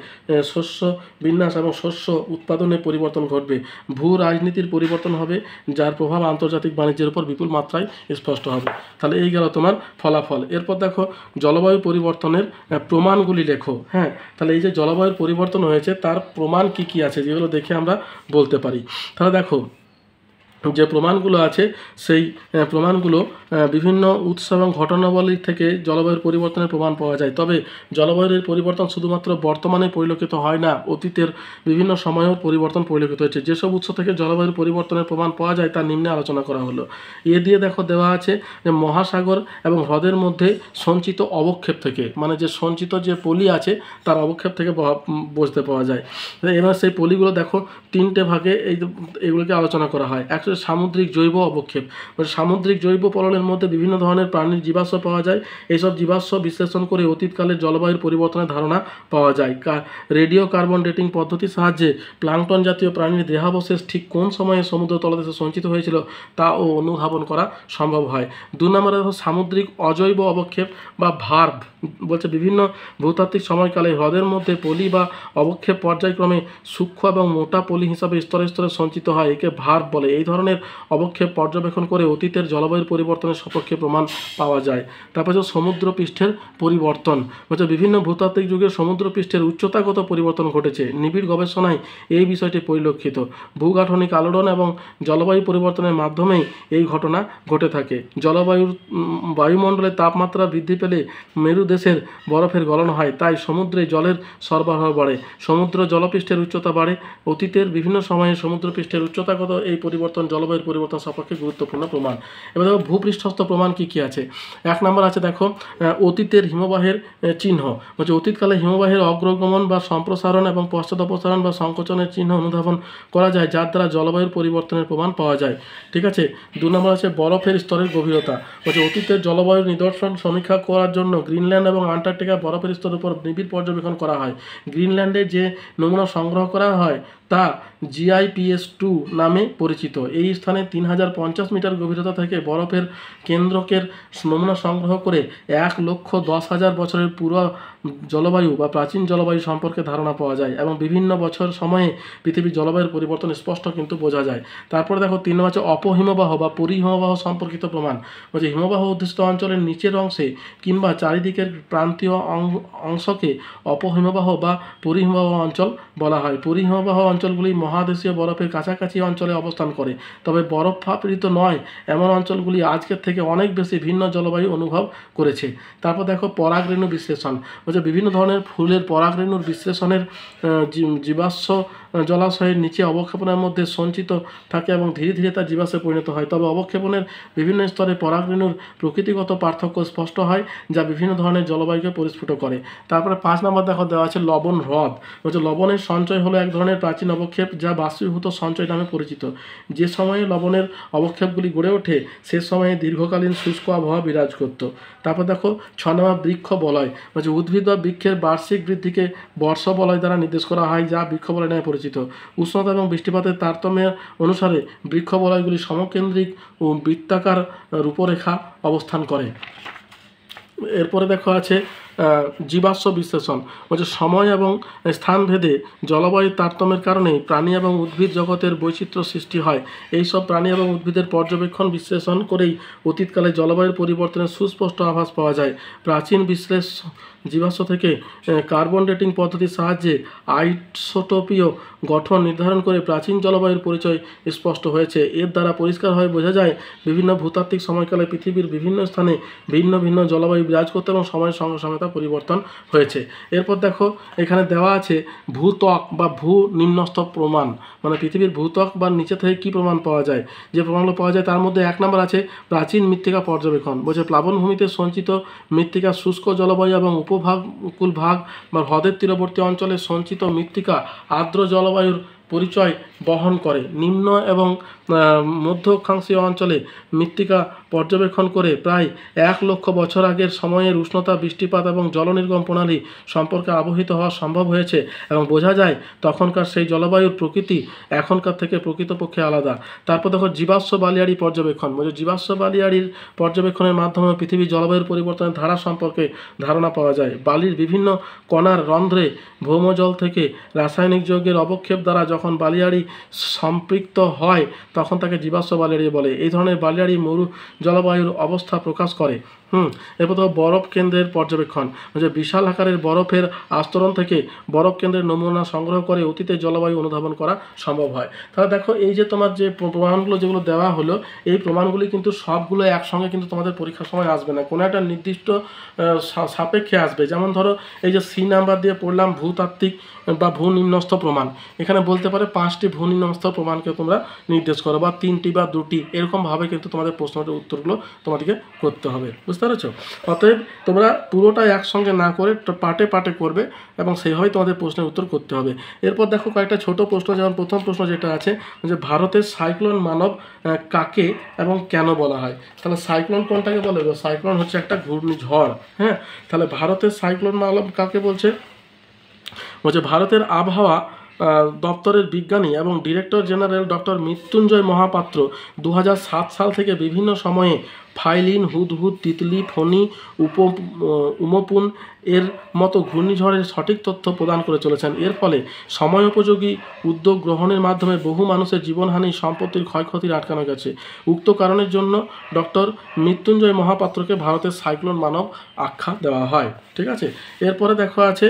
শস্য বিন্যাস এবং শস্য উৎপাদনে পরিবর্তন ঘটবে। ভূ রাজনীতির পরিবর্তন হবে, যার প্রভাব আন্তর্জাতিক বাণিজ্যের উপর বিপুল মাত্রায় স্পষ্ট হবে। তাহলে এই গেল তোমার ফলাফল। এরপর দেখো জলবায়ু পরিবর্তনের প্রমাণগুলি লেখো। তাহলে এই যে জলবায়ুর পরিবর্তন হয়েছে তার প্রমাণ কি কি আছে যেগুলো দেখে আমরা বলতে পারি। তাহলে দেখো যে প্রমাণগুলো আছে সেই প্রমাণগুলো বিভিন্ন উৎস এবং ঘটনাবলী থেকে জলবায়ুর পরিবর্তনের প্রমাণ পাওয়া যায়। তবে জলবায়ুর পরিবর্তন শুধুমাত্র বর্তমানে পরিলক্ষিত হয় না, অতীতের বিভিন্ন সময়েও পরিবর্তন পরিলক্ষিত হয়েছে। যেসব উৎস থেকে জলবায়ুর পরিবর্তনের প্রমাণ পাওয়া যায় তা নিম্নে আলোচনা করা হলো। এ দিয়ে দেখো দেওয়া আছে যে মহাসাগর এবং হ্রদের মধ্যে সঞ্চিত অবক্ষেপ থেকে, মানে যে সঞ্চিত যে পলি আছে তার অবক্ষেপ থেকে বুঝতে পাওয়া যায়। এবার সেই পলিগুলো দেখো 3টে ভাগে এগুলোকে আলোচনা করা হয়। সামুদ্রিক জৈব অবক্ষেপ। সামুদ্রিক জৈব পললের মধ্যে বিভিন্ন ধরনের প্রাণীর জীবাশ্ম পাওয়া যায়। এইসব জীবাশ্ম বিশ্লেষণ করে অতীতকালের জলবায়ুর পরিবর্তনের ধারণা পাওয়া যায়। রেডিও কার্বন ডেটিং পদ্ধতির সাহায্যে প্লাঙ্কটন জাতীয় প্রাণীর দেহাবশেষ ঠিক কোন সময়ে সমুদ্র তলদেশে সঞ্চিত হয়েছিল তাও অনুধাবন করা সম্ভব হয়। 2 নম্বরে সামুদ্রিক অজৈব অবক্ষেপ বা ভার্ব। বলছে বিভিন্ন ভূতাত্ত্বিক সময়কালে হ্রদের মধ্যে পলি বা অবক্ষেপ পর্যায়ক্রমে সূক্ষ্ম এবং মোটা পলি হিসাবে স্তরে স্তরে সঞ্চিত হয়, একে ভার্ব বলে। এই ধরনের অবক্ষেপ পর্যবেক্ষণ করে অতীতের জলবায়ুর পরিবর্তনের সপক্ষে প্রমাণ পাওয়া যায়। তারপর হচ্ছে সমুদ্রপৃষ্ঠের পরিবর্তন, বলছে বিভিন্ন ভূতাত্ত্বিক যুগে সমুদ্রপৃষ্ঠের উচ্চতাগত পরিবর্তন ঘটেছে। নিবিড় গবেষণায় এই বিষয়টি পরিলক্ষিত। ভূগাঠনিক আলোড়ন এবং জলবায়ু পরিবর্তনের মাধ্যমেই এই ঘটনা ঘটে থাকে। বায়ুমণ্ডলের তাপমাত্রা বৃদ্ধি পেলে মেরু দেশের বরফের গলন হয়, তাই সমুদ্রে জলের সরবরাহ বাড়ে, সমুদ্র জলপৃষ্ঠের উচ্চতা বাড়ে। অতীতের বিভিন্ন সময়ে সমুদ্রপৃষ্ঠের উচ্চতাগত এই পরিবর্তন জলবায়ুর পরিবর্তন সম্পর্কে গুরুত্বপূর্ণ প্রমাণ। এবার দেখো ভূপৃষ্ঠস্থ প্রমাণ কী কী আছে। এক নম্বর আছে দেখো অতীতের হিমবাহের চিহ্ন, বলছে অতীতকালে হিমবাহের অগ্রগমন বা সম্প্রসারণ এবং পশ্চাদপসারণ বা সংকোচনের চিহ্ন অনুধাবন করা যায়, যার দ্বারা জলবায়ুর পরিবর্তনের প্রমাণ পাওয়া যায়। ঠিক আছে। 2 নম্বর আছে বরফের স্তরের গভীরতা, বলছে অতীতের জলবায়ুর নিদর্শন সমীক্ষা করার জন্য গ্রিনল্যান্ড এবং আন্টার্কটিকা বরফের স্তরের উপর নিবিড় পর্যবেক্ষণ করা হয়। গ্রিনল্যান্ডে যে নমুনা সংগ্রহ করা হয় তা GIPS-2 নামে পরিচিত। এই স্থানে 3050 মিটার গভীরতা থেকে বরফের কেন্দ্রকের নমুনা সংগ্রহ করে 1,10,000 বছরের পুরো জলবায়ু বা প্রাচীন জলবায়ু সম্পর্কে ধারণা পাওয়া যায় এবং বিভিন্ন বছর সময়ে পৃথিবীর জলবায়ুর পরিবর্তন স্পষ্ট কিন্তু বোঝা যায়। তারপরে দেখো 3 নম্বর আছে অপহিমবাহ বা পরিহিমবাহ সম্পর্কিত প্রমাণ, বলছে হিমবাহ অধ্যুষিত অঞ্চলের নিচের অংশে কিংবা চারিদিকের প্রান্তীয় অংশকে অপহিমবাহ বা পরিহিমবাহ অঞ্চল বলা হয়। পরিহিমবাহ অঞ্চলগুলি মহাদেশীয় বরফের কাছাকাছি অঞ্চলে অবস্থান করে, তবে বরফাবৃত নয় এমন অঞ্চলগুলি আজকের থেকে অনেক বেশি ভিন্ন জলবায়ু অনুভব করেছে। তারপর দেখো পরাগরেণু বিশ্লেষণ, বলছে বিভিন্ন ধরনের ফুলের পরাগরেণুর বিশ্লেষণের জীবাশ্ম জলাশয়ের নিচে অবক্ষেপণের মধ্যে সঞ্চিত থাকে এবং ধীরে ধীরে তা জীবাশ্মে পরিণত হয়, তবে অবক্ষেপণের বিভিন্ন স্তরে পরাগরেণুর প্রকৃতিগত পার্থক্য স্পষ্ট হয়, যা বিভিন্ন ধরনের জলবায়ুকে পরিস্ফুট করে। তারপরে 5 নম্বর দেখো দেওয়া আছে লবণ হ্রদ, বলছে লবণের সঞ্চয় হলো এক ধরনের প্রাচীন অবক্ষেপ যা বাষ্পীভূত সঞ্চয় নামে পরিচিত। যে সময়ে লবণের অবক্ষেপগুলি গড়ে ওঠে সে সময়ে দীর্ঘকালীন শুষ্ক আবহাওয়া বিরাজ করত। তারপর দেখো 6 নম্বর বৃক্ষ বলয়, বলছে উদ্ভিদ বা বৃক্ষের বার্ষিক বৃদ্ধিকে বর্ষ বলয় দ্বারা নির্দেশ করা হয়, যা বৃক্ষ বলয় নামে পরিচিত। উষ্ণতা এবং বৃষ্টিপাতের তারতম্যের অনুসারে বৃক্ষ বলয়গুলি সমকেন্দ্রিক ও বৃত্তাকার রূপরেখা অবস্থান করে। এরপরে দেখো আছে জীবাশ্ম বিশ্লেষণ, বলছে সময় এবং স্থানভেদে জলবায়ুর তারতম্যের কারণেই প্রাণী এবং উদ্ভিদ জগতের বৈচিত্র্য সৃষ্টি হয়। এইসব প্রাণী এবং উদ্ভিদের পর্যবেক্ষণ বিশ্লেষণ করেই অতীতকালে জলবায়ুর পরিবর্তনের সুস্পষ্ট আভাস পাওয়া যায়। প্রাচীন জীবাশ্ম থেকে কার্বন ডেটিং পদ্ধতির সাহায্যে আইসোটোপীয় গঠন নির্ধারণ করে প্রাচীন জলবায়ুর পরিচয় স্পষ্ট হয়েছে। এর দ্বারা পরিষ্কারভাবে বোঝা যায় বিভিন্ন ভূতাত্ত্বিক সময়কালে পৃথিবীর বিভিন্ন স্থানে ভিন্ন ভিন্ন জলবায়ু বিরাজ করতে এবং সময়ের সঙ্গে সঙ্গে তা পরিবর্তন হয়েছে। এরপর দেখো এখানে দেওয়া আছে ভূত্বক বা ভূ নিম্নস্থ প্রমাণ, মানে পৃথিবীর ভূত্বক বা নিচে থেকে কী প্রমাণ পাওয়া যায়। যে প্রমাণগুলো পাওয়া যায় তার মধ্যে 1 নম্বর আছে প্রাচীন মৃত্তিকা পর্যবেক্ষণ, বলছে প্লাবনভূমিতে সঞ্চিত মৃত্তিকা শুষ্ক জলবায়ু এবং উপকূল ভাগ বা হ্রদের তীরবর্তী অঞ্চলে সঞ্চিত মৃত্তিকা আর্দ্র জলবায়ুর পরিচয় বহন করে। নিম্ন এবং মধ্য অক্ষাংশীয় অঞ্চলে মৃত্তিকা পর্যবেক্ষণ করে প্রায় 1 লক্ষ বছর আগের সময়ের উষ্ণতা, বৃষ্টিপাত এবং জলনির্গম প্রণালী সম্পর্কে অবহিত হওয়া সম্ভব হয়েছে এবং বোঝা যায় তখনকার সেই জলবায়ুর প্রকৃতি এখনকার থেকে প্রকৃতপক্ষে আলাদা। তারপর দেখো জীবাশ্ম বালিয়াড়ি পর্যবেক্ষণ, বলছে জীবাশ্ম বালিয়াড়ির পর্যবেক্ষণের মাধ্যমে পৃথিবীর জলবায়ুর পরিবর্তনের ধারা সম্পর্কে ধারণা পাওয়া যায়। বালির বিভিন্ন কণার রন্ধ্রে ভৌমজল থেকে রাসায়নিক যৌগের অবক্ষেপ দ্বারা যখন বালিয়াড়ি সম্পৃক্ত হয় তখন তাকে জীবাশ্ম বালিয়াড়ি বলে। এই ধরনের বালিয়াড়ি মরু জলবায়ুর অবস্থা প্রকাশ করে। এরপর তো বরফ কেন্দ্রের পর্যবেক্ষণ, যে বিশাল আকারের বরফের আস্তরণ থেকে বরফ কেন্দ্রের নমুনা সংগ্রহ করে অতীতের জলবায়ু অনুধাবন করা সম্ভব হয়। তাহলে দেখো এই যে তোমার যে প্রমাণগুলো যেগুলো দেওয়া হলো, এই প্রমাণগুলি কিন্তু সবগুলো একসঙ্গে কিন্তু তোমাদের পরীক্ষার সময় আসবে না, কোনো একটা নির্দিষ্ট সাপেক্ষে আসবে। যেমন ধরো এই যে সি নাম্বার দিয়ে পড়লাম ভূতাত্ত্বিক বা ভূ নিম্নস্থ প্রমাণ, এখানে বলতে পারে 5টি ভূ নিম্নস্থ প্রমাণকে তোমরা নির্দেশ করো বা 3টি বা 2টি, এরকমভাবে কিন্তু তোমাদের প্রশ্নের উত্তরগুলো তোমাদেরকে করতে হবে, বুঝতে পেরেছো? অতএব তোমরা পুরোটা একসঙ্গে না করে পার্টে পার্টে করবে এবং সেইভাবে তোমাদের প্রশ্নের উত্তর করতে হবে। এরপর দেখো কয়েকটা ছোট প্রশ্ন, যেমন প্রথম প্রশ্ন যেটা আছে যে ভারতের সাইক্লোন মানব কাকে এবং কেন বলা হয়। তাহলে সাইক্লোন কোনটাকে বলে? সাইক্লোন হচ্ছে একটা ঘূর্ণিঝড়। হ্যাঁ, তাহলে ভারতের সাইক্লোন মানব কাকে বলছে? বলছে ভারতের আবহাওয়া দপ্তরের বিজ্ঞানী এবং director general doctor Mrityunjay Mohapatra 2007 সাল থেকে বিভিন্ন সময়ে ফাইলিন, হুদহুদ, তিতলি, ফণী, উমপুন এর মতো ঘূর্ণিঝড়ের সঠিক তথ্য প্রদান করে চলেছেন। এর ফলে সময়োপযোগী উদ্যোগ গ্রহণের মাধ্যমে বহু মানুষের জীবনহানি, সম্পত্তির ক্ষয়ক্ষতির আটকানো গেছে। উক্ত কারণের জন্য ডক্টর মৃত্যুঞ্জয় মহাপাত্রকে ভারতের সাইক্লোন মানব আখ্যা দেওয়া হয়। ঠিক আছে, এরপরে দেখা আছে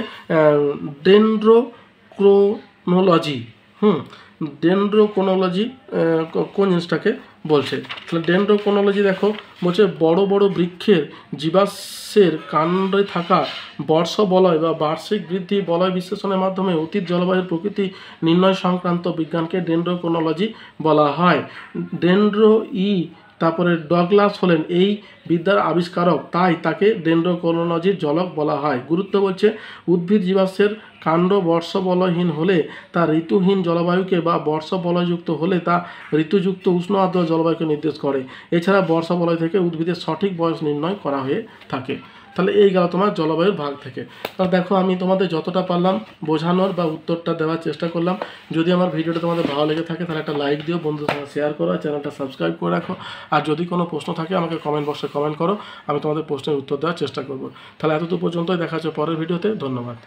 ডেনড্রোক্রোনোলজি। ডেনড্রোক্রোনোলজি কোন জিনিসটাকে বলছে? তাহলে ডেনড্রোক্রোনোলজি দেখো বলছে বড় বড় বৃক্ষের জীবাশ্মের কাণ্ডে থাকা বর্ষবলয় বা বার্ষিক বৃদ্ধি বলয় বিশ্লেষণের মাধ্যমে অতীত জলবায়ুর প্রকৃতি নির্ণয় সংক্রান্ত বিজ্ঞানকে ডেনড্রোক্রোনোলজি বলা হয়। তারপরে ডগলাস হলেন এই বিদ্যার আবিষ্কারক, তাই তাকে ডেনড্রোক্রোনোলজির জনক বলা হয়। গুরুত্ব বলছে উদ্ভিদ জীবাশ্মের কাণ্ড বর্ষবলয়হীন হলে তা ঋতুহীন জলবায়ুকে বা বর্ষবলয়যুক্ত হলে তা ঋতুযুক্ত উষ্ণ আর্দ্র জলবায়ুকে নির্দেশ করে। এছাড়া বর্ষবলয় থেকে উদ্ভিদের সঠিক বয়স নির্ণয় করা হয়ে থাকে। তাহলে এই গেল তোমার জলবায়ুর ভাগ থেকে। তাহলে দেখো আমি তোমাদের যতটা পারলাম বোঝানোর বা উত্তরটা দেওয়ার চেষ্টা করলাম। যদি আমার ভিডিওটা তোমাদের ভালো লেগে থাকে তাহলে একটা লাইক দিও, বন্ধুদের সঙ্গে শেয়ার করো, চ্যানেলটা সাবস্ক্রাইব করে রাখো। আর যদি কোনো প্রশ্ন থাকে আমাকে কমেন্ট বক্সে কমেন্ট করো, আমি তোমাদের প্রশ্নের উত্তর দেওয়ার চেষ্টা করব। তাহলে এতদূর পর্যন্তই, দেখা হচ্ছে পরের ভিডিওতে। ধন্যবাদ।